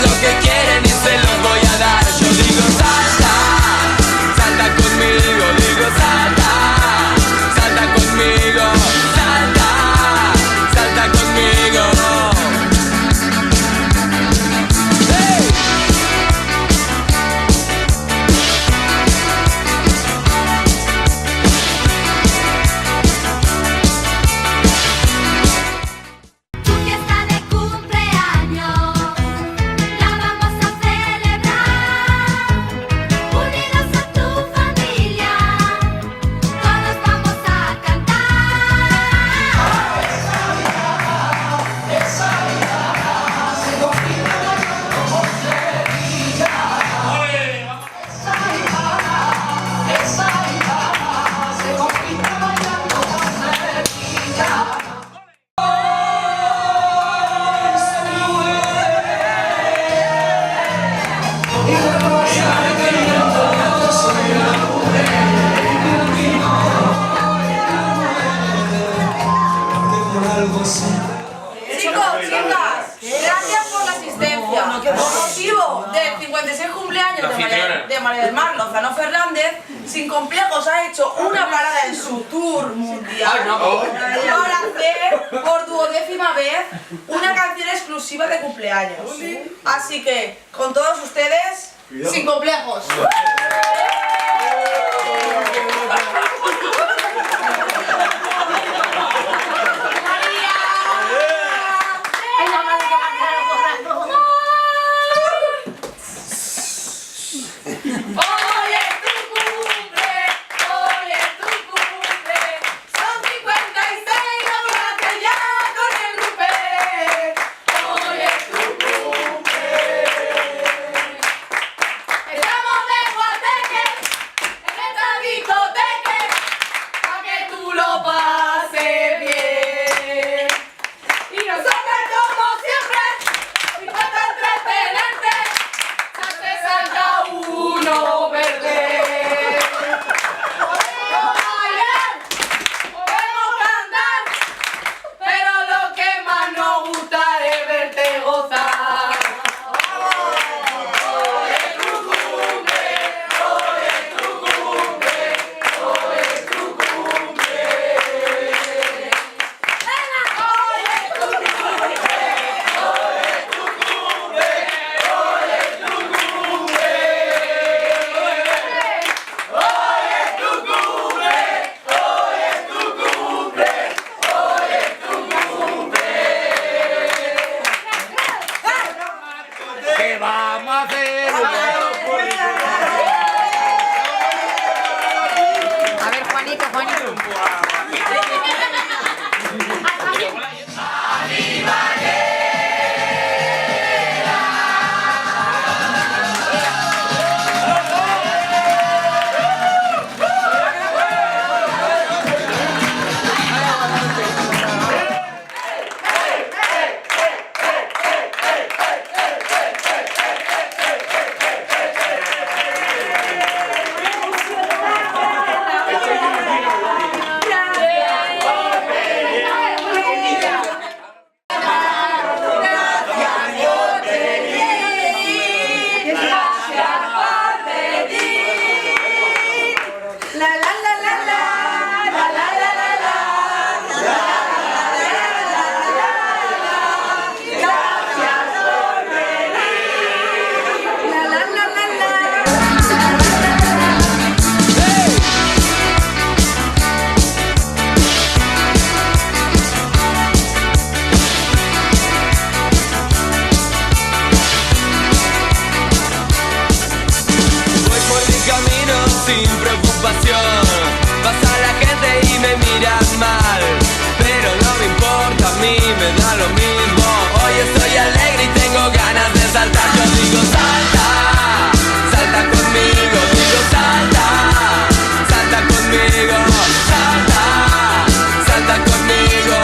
lo que quieren y se los voy a dar. Yo digo salta, salta conmigo, digo salta, salta conmigo, salta, salta conmigo. De María del Mar Lozano Fernández, sin complejos ha hecho una parada en su tour mundial para hacer por 12ª vez una canción exclusiva de cumpleaños. Así que, con todos ustedes, sin complejos. Pasa la gente y me miran mal, pero no me importa, a mí me da lo mismo. Hoy estoy alegre y tengo ganas de saltar. Yo digo salta, salta conmigo. Digo salta, salta conmigo. Salta, salta conmigo.